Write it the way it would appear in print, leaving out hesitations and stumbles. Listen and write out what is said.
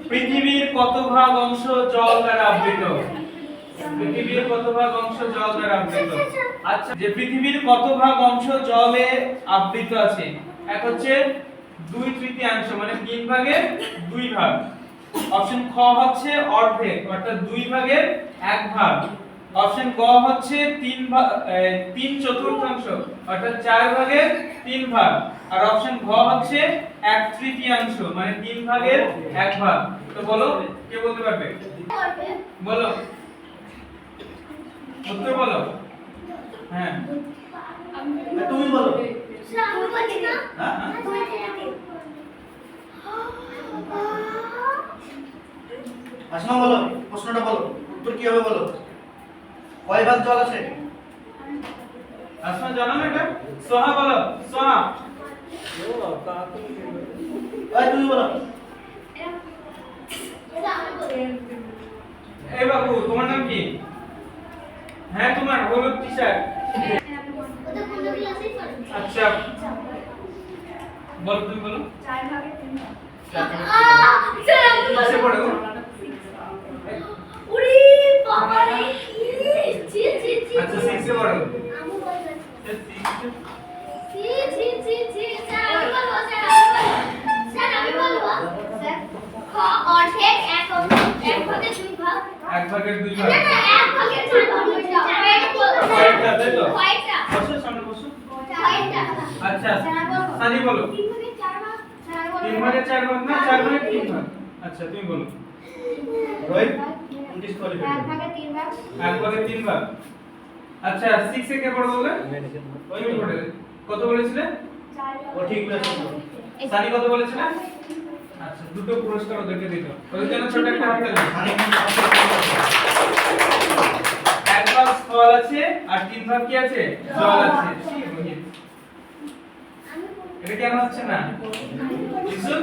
পৃথিবীর কত ভাগ অংশ জল দ্বারা আবৃত? পৃথিবীর কত ভাগ অংশ জল দ্বারা আবৃত? আচ্ছা, যে পৃথিবীর কত ভাগ অংশ জলে আবৃত আছে? এক হচ্ছে 2/3 মানে 3 ভাগের 2 ভাগ। অপশন খ হচ্ছে অর্ধেক অর্থাৎ 2 ভাগের 1 ভাগ। অপশন গ হচ্ছে 3/4 অর্থাৎ 4 ভাগের 3 ভাগ। আর অপশন ঘ হচ্ছে 1/3 মানে 3 ভাগের 1 ভাগ। তো বলো, কে বলতে পারবে? বলো, উত্তর বলো। হ্যাঁ, তুমি বলো। আমি বলছি না। আসমা বলো, প্রশ্নটা বলো, উত্তর কি হবে বলো। কয় ভাগ জল আছে? আসমা জানো না এটা? সোহা বলো, সোহা। তুমি বলো। এই বাবু, তোমার নাম কি? হ্যাঁ, তোমার হলুদ টি-শার্ট। ওটা কোন ক্লাসে পড়ে? আচ্ছা, বলো, তুমি বলো। 4 ভাগে 3 ভাগ। ক্লাসে পড়ো? ওরে বাবা রে, ছি ছি ছি। আচ্ছা, 6 এ পড়ো? আমি বলছি। ছি, ছি স্যার আমি বলবো, স্যার আমি বলবো। স্যার খ অর্ধেক 1 ভাগে 2 ভাগ। 1 ভাগের 2 ভাগ। না 1 ভাগে 4 ভাগ হইছে। কয়টা তাই তো? কয়টা? বসো, সামনে বসো। কয়টা? আচ্ছা, সানি বলো। 3 ভাগে 4 ভাগ। স্যার আমি বলবো। 3 ভাগের 4 ভাগ না, 4 ভাগের 3 ভাগ। আচ্ছা, তুমি বলো। রোহিত, উনত্রিশ করে 1 ভাগে 3 ভাগ। 1 ভাগের 3 ভাগ। আচ্ছা, 6 এ কে পড়ো বলে? ওই মিল পড়ে। কত বলেছিলে? 4 ও ঠিক বলেছে। সানি কত বলেছিলে? আচ্ছা, দুটো পুরস্কার ওদেরকে দিতে হবে। ওদের জন্য ছোট একটা হাত তালি। মানে 1 ভাগ স্থল আছে আর 3 ভাগ কি আছে? জল আছে। ঠিক, রোহিত। এটা কেন হচ্ছে না? কিছু